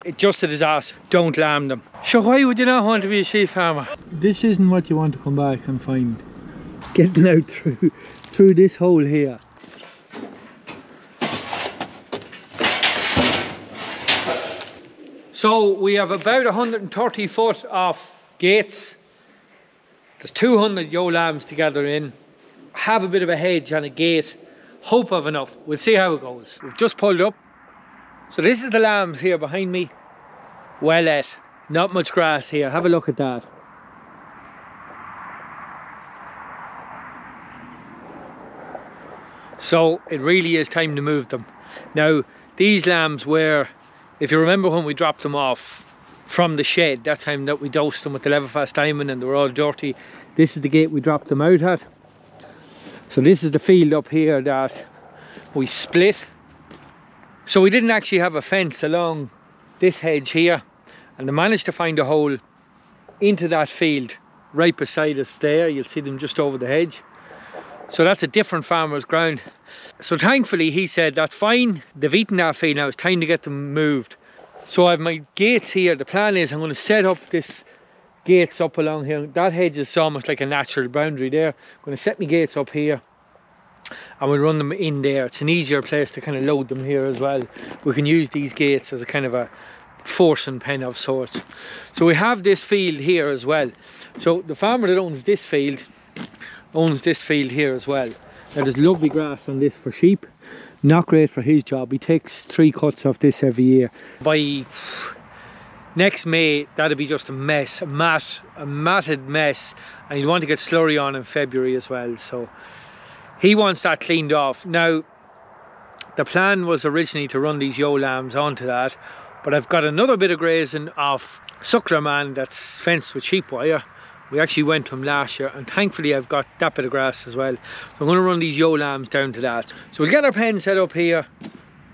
It's just a disaster. Don't lamb them. So why would you not want to be a sheep farmer? This isn't what you want to come back and find. Getting out through this hole here. So we have about 130 foot of gates. There's 200 ewe lambs together in. Have a bit of a hedge and a gate. Hope of enough. We'll see how it goes. We've just pulled up. So this is the lambs here behind me. Well at. Not much grass here. Have a look at that. So it really is time to move them. Now these lambs were, if you remember when we dropped them off from the shed, that time that we dosed them with the Leverfast Diamond and they were all dirty, this is the gate we dropped them out at. So this is the field up here that we split. So we didn't actually have a fence along this hedge here, and they managed to find a hole into that field right beside us there. You'll see them just over the hedge. So that's a different farmer's ground. So thankfully he said that's fine, they've eaten that feed now, it's time to get them moved. So I have my gates here. The plan is I'm going to set up this gates up along here. That hedge is almost like a natural boundary there. I'm going to set my gates up here and we'll run them in there. It's an easier place to kind of load them here as well. We can use these gates as a kind of a forcing pen of sorts. So we have this field here as well. So the farmer that owns this field here as well. Now there's lovely grass on this for sheep. Not great for his job. He takes 3 cuts of this every year. By next May, that'll be just a mess, a matted mess, and he'll want to get slurry on in February as well. So he wants that cleaned off. Now the plan was originally to run these ewe lambs onto that, but I've got another bit of grazing of suckler man that's fenced with sheep wire. We actually went to him last year, and thankfully I've got that bit of grass as well. So I'm going to run these ewe lambs down to that. So we'll get our pen set up here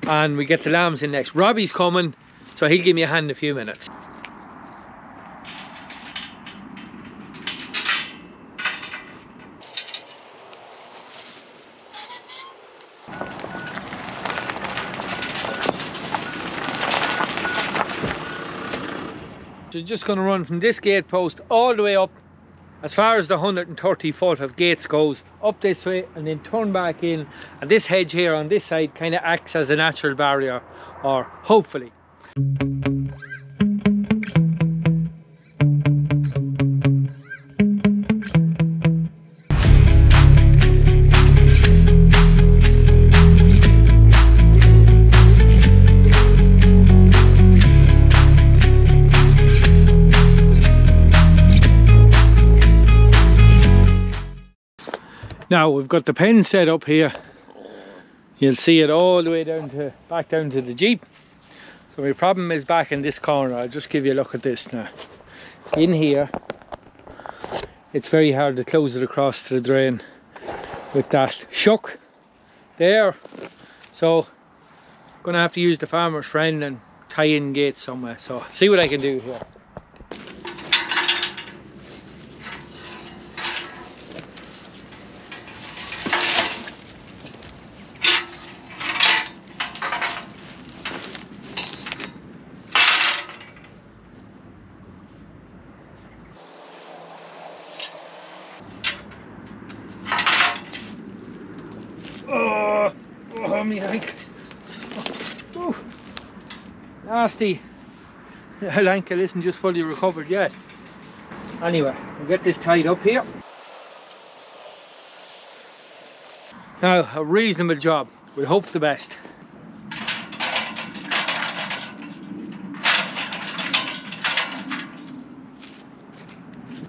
and we get the lambs in next. Robbie's coming, so he'll give me a hand in a few minutes. So you're just going to run from this gate post all the way up as far as the 130 foot of gates goes, up this way and then turn back in, and this hedge here on this side kind of acts as a natural barrier, or hopefully. Now we've got the pen set up here. You'll see it all the way down to back down to the Jeep. So my problem is back in this corner. I'll just give you a look at this now. In here, it's very hard to close it across to the drain with that shuck there. So I'm gonna have to use the farmer's friend and tie in gates somewhere. So see what I can do here. Oh, me ankle. Oh, nasty. That ankle isn't just fully recovered yet. Anyway, we'll get this tied up here. Now, a reasonable job. We'll hope for the best.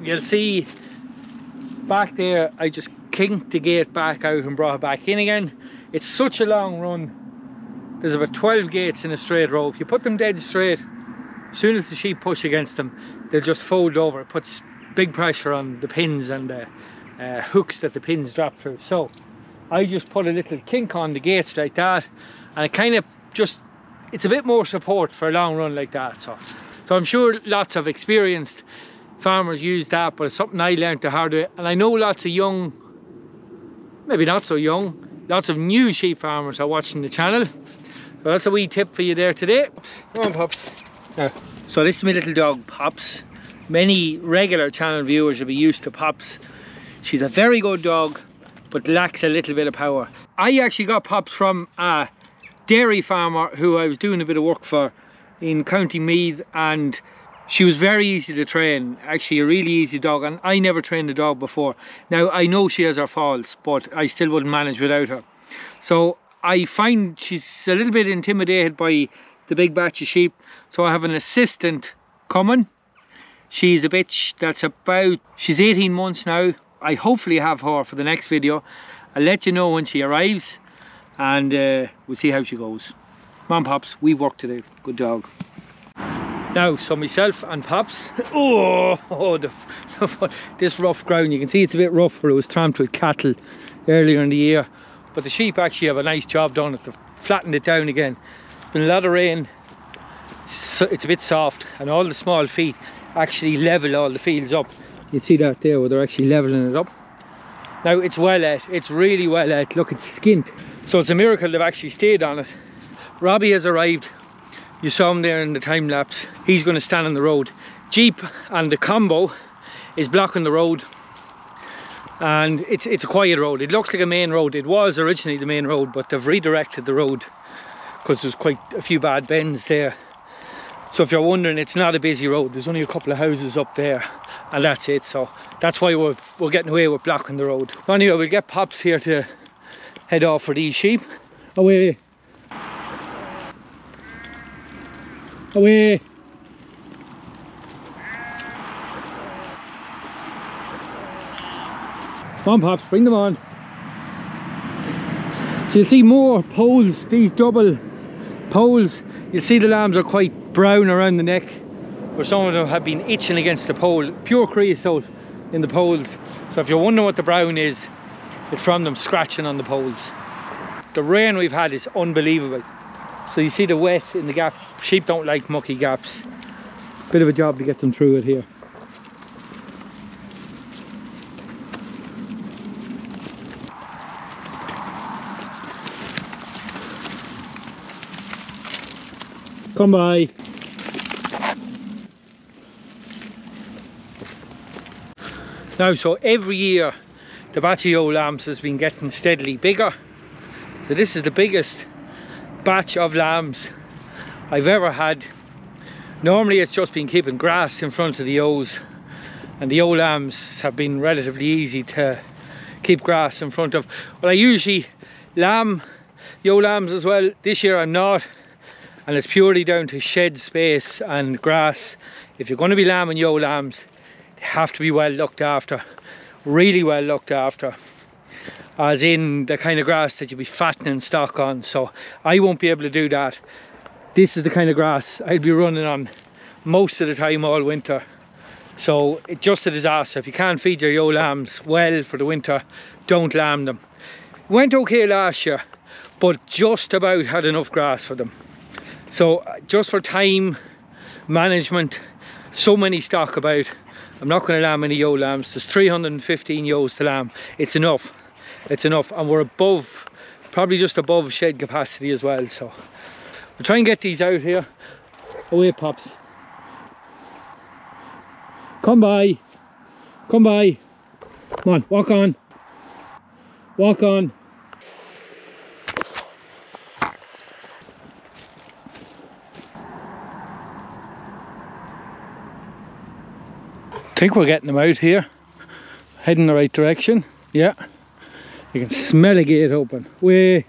You'll see back there, I just kinked the gate back out and brought it back in again. It's such a long run. There's about 12 gates in a straight row. If you put them dead straight, as soon as the sheep push against them, they'll just fold over. It puts big pressure on the pins and the hooks that the pins drop through. So I just put a little kink on the gates like that, and it kind of just, it's a bit more support for a long run like that. So I'm sure lots of experienced farmers use that, but it's something I learned the hard way. And I know lots of young, maybe not so young, lots of new sheep farmers are watching the channel. So that's a wee tip for you there today. Come on, pups. So this is my little dog, Pops. Many regular channel viewers will be used to Pops. She's a very good dog, but lacks a little bit of power. I actually got Pops from a dairy farmer who I was doing a bit of work for in County Meath, and she was very easy to train, actually a really easy dog, and I never trained a dog before. Now I know she has her faults, but I still wouldn't manage without her. So I find she's a little bit intimidated by the big batch of sheep, so I have an assistant coming. She's a bitch that's she's 18 months now. I hopefully have her for the next video. I'll let you know when she arrives, and we'll see how she goes. Come on, Pops, we've work to do. Good dog. Now, so myself and Pops, this rough ground, you can see it's a bit rough where it was tramped with cattle earlier in the year, but the sheep actually have a nice job done. They've flattened it down again. Been a lot of rain, it's a bit soft, and all the small feet actually level all the fields up. You see that there where they're actually leveling it up. Now it's well ate, it's really well ate. Look, it's skint, so it's a miracle they've actually stayed on it. Robbie has arrived. You saw him there in the time lapse. He's going to stand on the road. Jeep and the combo is blocking the road, and it's a quiet road. It looks like a main road. It was originally the main road, but they've redirected the road because there's quite a few bad bends there. So if you're wondering, it's not a busy road. There's only a couple of houses up there, and that's it. So that's why we're getting away with blocking the road. Anyway, we'll get Pops here to head off for these sheep. Away. Away. Come on, Pops, bring them on. So you'll see more poles, these double poles. You'll see the lambs are quite brown around the neck, where some of them have been itching against the pole. Pure creosote in the poles. So if you're wondering what the brown is, it's from them scratching on the poles. The rain we've had is unbelievable. So you see the wet in the gap. Sheep don't like mucky gaps. Bit of a job to get them through it here. Come by. Now, so every year the batch of ewe lambs has been getting steadily bigger. So this is the biggest batch of lambs I've ever had. Normally it's just been keeping grass in front of the ewes, and the ewe lambs have been relatively easy to keep grass in front of. Well, I usually lamb ewe lambs as well. This year I'm not, and it's purely down to shed space and grass. If you're going to be lambing ewe lambs, they have to be well looked after, really well looked after, as in the kind of grass that you'll be fattening stock on. So I won't be able to do that. This is the kind of grass I'll be running on most of the time all winter. So it's just a disaster. If you can't feed your ewe lambs well for the winter, don't lamb them. Went okay last year, but just about had enough grass for them. So just for time management, so many stock about, I'm not going to lamb any ewe lambs. There's 315 ewes to lamb. It's enough. It's enough, and we're above, probably just above shed capacity as well. So we'll try and get these out here. Away, Pops. Come by. Come by. Come on, walk on. Walk on. I think we're getting them out here. Heading the right direction. Yeah. You can smell a gate open. Way.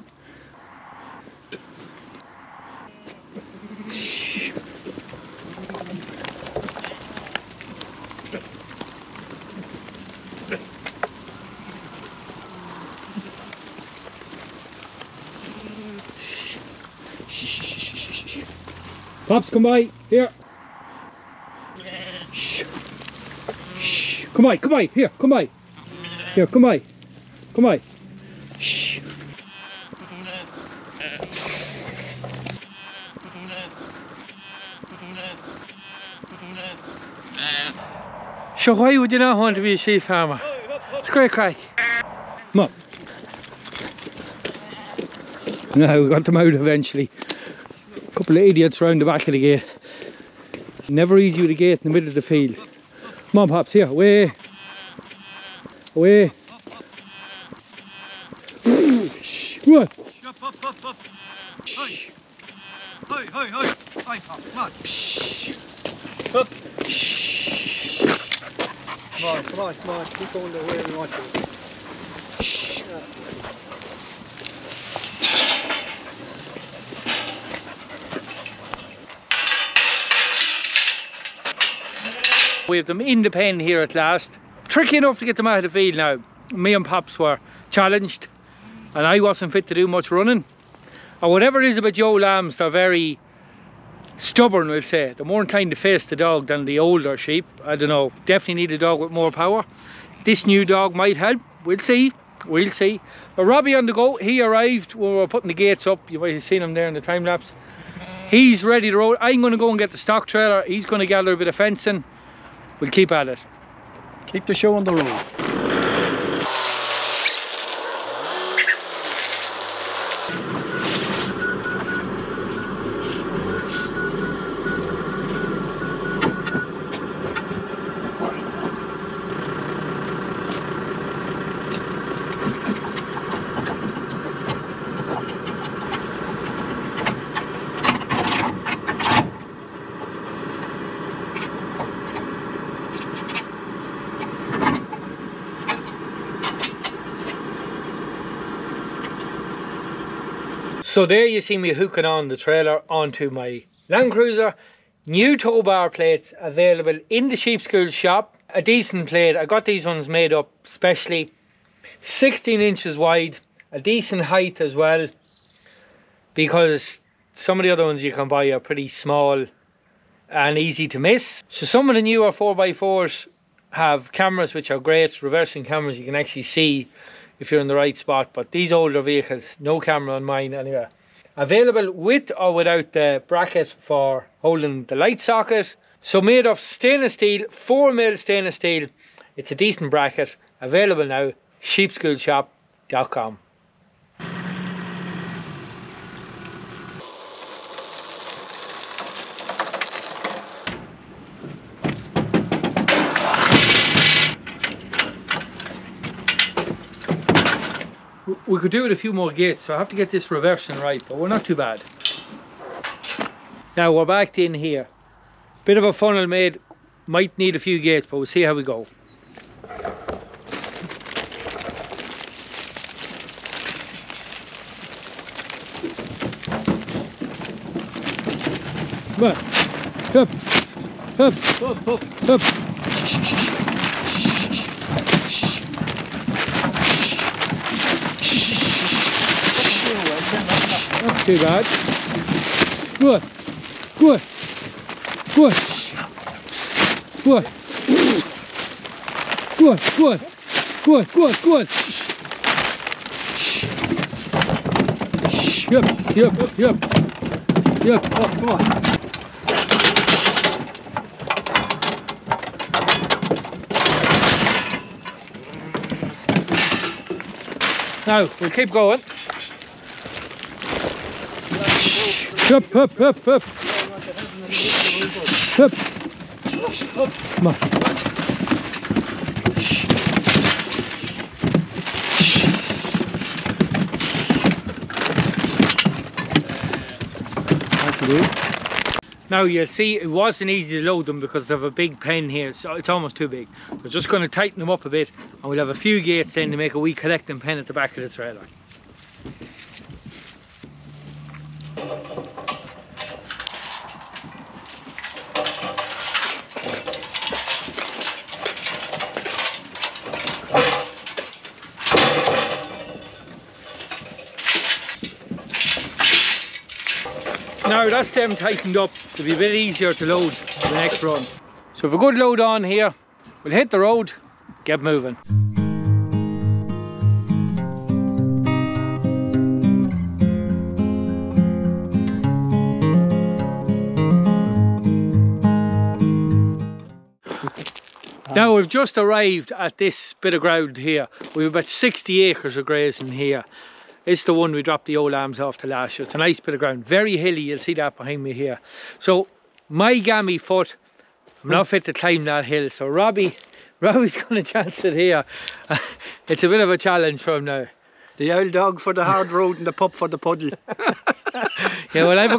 Pops, come by. Here. Come by, come by. Here, come by. Here, come by. Come by. Shh. So why would you not want to be a sheep farmer? It's great crack. Come on. No, we got them out eventually. A couple of idiots round the back of the gate. Never easy with a gate in the middle of the field. Come on, Pops, here, away. Away. Go on. Up. Hi, Pop, come on. Up. Come on. Keep going the way you want to. We have them in the pen here at last. Tricky enough to get them out of the field now. Me and Pops were challenged and I wasn't fit to do much running. Or whatever it is about young lambs, they're very stubborn, we'll say. They're more inclined to face the dog than the older sheep. I don't know, definitely need a dog with more power. This new dog might help, we'll see. But Robbie on the go, he arrived when we were putting the gates up. You might have seen him there in the time lapse. He's ready to roll. I'm going to go and get the stock trailer. He's going to gather a bit of fencing. We'll keep at it. Keep the show on the road. So there you see me hooking on the trailer onto my Land Cruiser. New tow bar plates available in the Sheep School shop. A decent plate. I got these ones made up specially. 16 inches wide. A decent height as well. Because some of the other ones you can buy are pretty small and easy to miss. So some of the newer 4x4s have cameras which are great. Reversing cameras, you can actually see if you're in the right spot, but these older vehicles, no camera on mine anyway. Available with or without the bracket for holding the light socket. So made of stainless steel, 4mm stainless steel. It's a decent bracket. Available now, sheepschoolshop.com. We could do with a few more gates, so I have to get this reversing right, but we're not too bad. Now we're backed in here. Bit of a funnel made, might need a few gates, but we'll see how we go. Come on, up. Not too bad. Good. Yep. Oh, come on. Now we'll keep going. Up. Come on. Now you'll see it wasn't easy to load them because they have a big pen here, so it's almost too big. We're just going to tighten them up a bit and we'll have a few gates then to make a wee collecting pen at the back of the trailer. Now that's them tightened up to be a bit easier to load the next run. So if a good load on here, we'll hit the road, get moving. Now we've just arrived at this bit of ground here. We've about 60 acres of grazing here. It's the one we dropped the old lambs off to last year. It's a nice bit of ground, very hilly, you'll see that behind me here. So my gammy foot, I'm not fit to climb that hill, so Robbie's going to chance it here. It's a bit of a challenge for him now. The old dog for the hard road and the pup for the puddle. Yeah, well, I've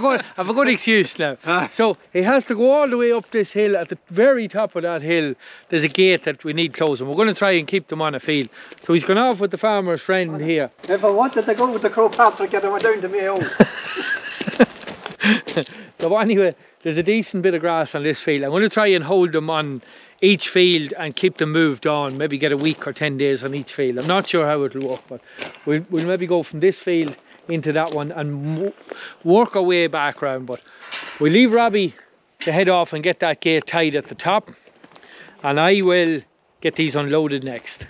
a good excuse now. So he has to go all the way up this hill. At the very top of that hill, there's a gate that we need closing. We're going to try and keep them on a field. So he's gone off with the farmer's friend here. If I wanted to go with the Crow Patrick, I'd have went down to my own. So anyway, there's a decent bit of grass on this field. I'm going to try and hold them on each field and keep them moved on. Maybe get a week or 10 days on each field. I'm not sure how it'll work, but we'll maybe go from this field into that one and work our way back round. But we'll leave Robbie to head off and get that gate tied at the top, and I will get these unloaded next.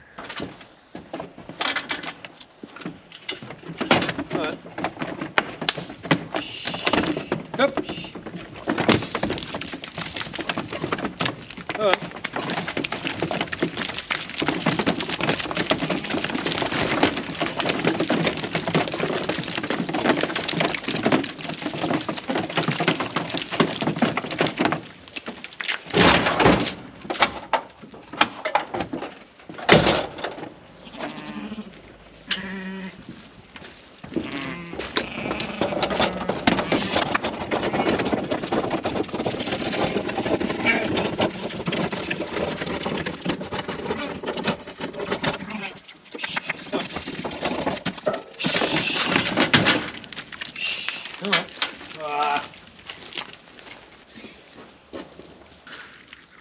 Up. All right.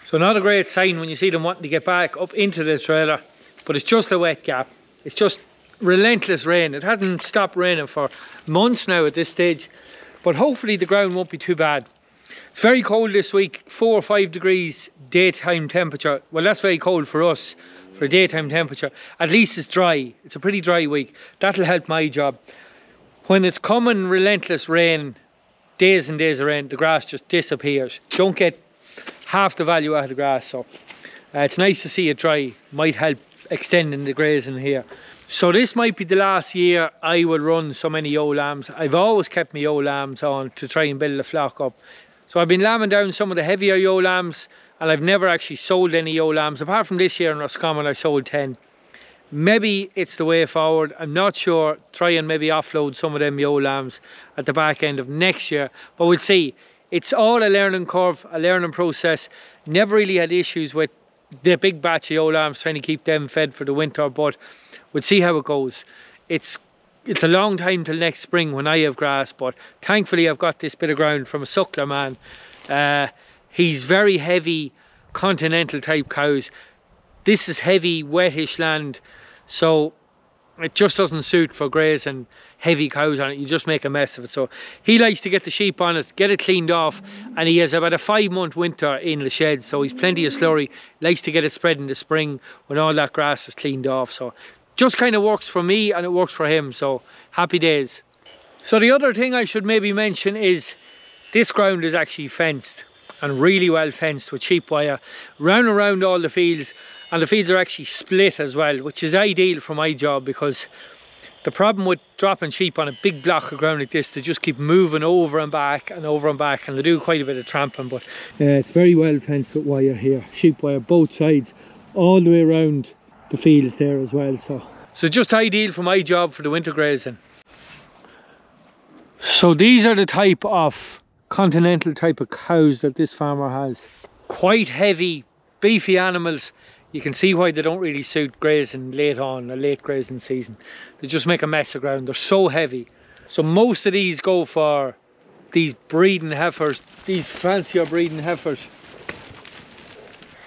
So not a great sign when you see them wanting to get back up into the trailer, but it's just a wet gap. It's just relentless rain. It hasn't stopped raining for months now at this stage, but hopefully the ground won't be too bad. It's very cold this week, 4 or 5 degrees daytime temperature. Well, that's very cold for us, for daytime temperature. At least it's dry. It's a pretty dry week. That'll help my job. When it's common relentless rain, days and days of rain, the grass just disappears. Don't get half the value out of the grass, so it's nice to see it dry. Might help extending the grazing here. So this might be the last year I will run so many ewe lambs. I've always kept my ewe lambs on to try and build a flock up. So I've been lambing down some of the heavier ewe lambs, and I've never actually sold any ewe lambs. Apart from this year in Roscommon, I sold 10. Maybe it's the way forward. I'm not sure. Try and maybe offload some of them ewe lambs at the back end of next year, but we'll see. It's all a learning curve, a learning process. Never really had issues with the big batch of ewe lambs, trying to keep them fed for the winter, but we'll see how it goes. It's a long time till next spring when I have grass, but thankfully I've got this bit of ground from a suckler man. He's very heavy continental type cows. This is heavy wettish land, so it just doesn't suit for grazing heavy cows on it. You just make a mess of it. So he likes to get the sheep on it, get it cleaned off, and he has about a 5-month winter in the shed, so he's plenty of slurry. Likes to get it spread in the spring when all that grass is cleaned off. So just kind of works for me and it works for him, so happy days. So the other thing I should maybe mention is this ground is actually fenced, and really well fenced with sheep wire round and round all the fields, and the fields are actually split as well, which is ideal for my job, because the problem with dropping sheep on a big block of ground like this, they just keep moving over and back and over and back, and they do quite a bit of tramping. But it's very well fenced with wire here, sheep wire both sides, all the way around the fields there as well. So just ideal for my job for the winter grazing. So these are the type of continental type of cows that this farmer has. Quite heavy, beefy animals. You can see why they don't really suit grazing late on, a late grazing season. They just make a mess of ground. They're so heavy. So most of these go for these breeding heifers, these fancier breeding heifers.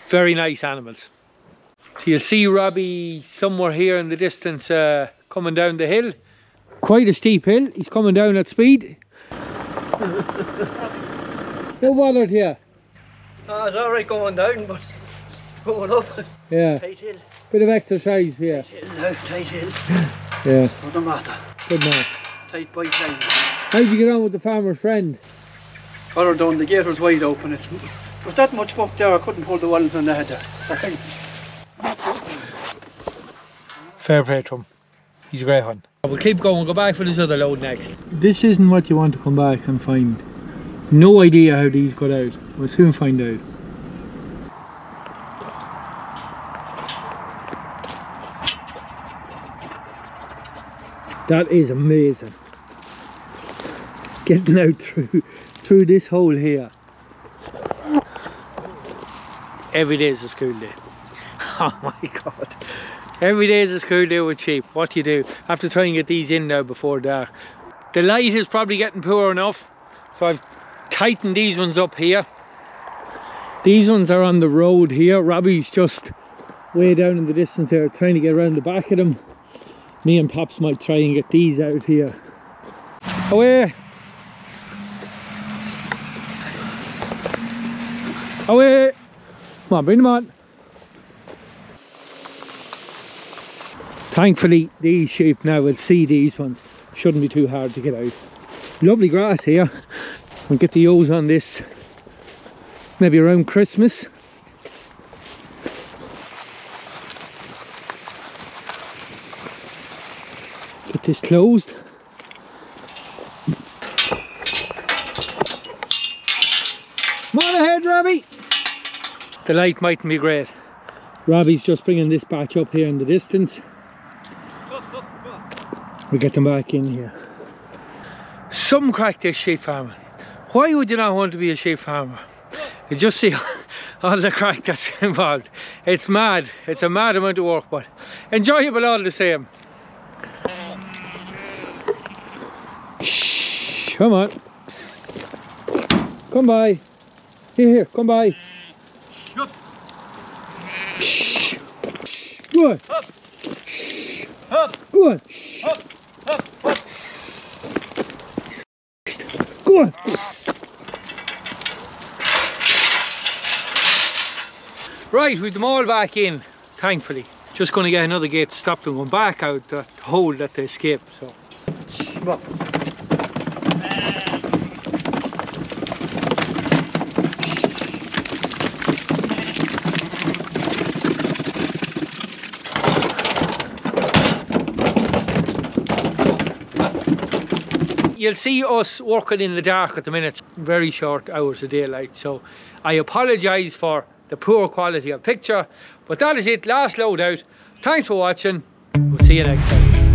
Very nice animals. So you'll see Robbie somewhere here in the distance coming down the hill. Quite a steep hill. He's coming down at speed. No bother to you. Oh, it's alright going down, but going up. Yeah. Tight hill. Bit of exercise here. Tight hill now, tight hill. Yeah. Doesn't matter. Good man. Tight bite line. How'd you get on with the farmer's friend? Other done, the gate was wide open. It was that much muck there, I couldn't hold the walls on the head there. Fair play to him. He's a great one. We'll keep going, go back for this other load next. This isn't what you want to come back and find. No idea how these got out. We'll soon find out. That is amazing. Getting out through this hole here. Every day is a school day. Oh my god. Every day is a school day with sheep. What do you do? I have to try and get these in now before dark. The light is probably getting poor enough, so I've tightened these ones up here. These ones are on the road here. Robbie's just way down in the distance there trying to get around the back of them. Me and Pops might try and get these out here. Away! Away! Come on, bring them on. Thankfully, these sheep now will see these ones. Shouldn't be too hard to get out. Lovely grass here. We'll get the ewes on this maybe around Christmas. Get this closed. Come on ahead, Robbie. The light mightn't be great. Robbie's just bringing this batch up here in the distance. We'll get them back in here. Some crack this sheep farming. Why would you not want to be a sheep farmer? You just see all the crack that's involved. It's mad. It's a mad amount of work, but enjoyable all the same. Shh, come on. Come by. Here, come by. Shh. Go on. Shh. Go on. Go on. Right, with them all back in, thankfully. Just going to get another gate to stop them going back out the hole that they escaped. So, well. You'll see us working in the dark at the minute, very short hours of daylight, so I apologise for the poor quality of picture, but that is it, last load out. Thanks for watching, we'll see you next time.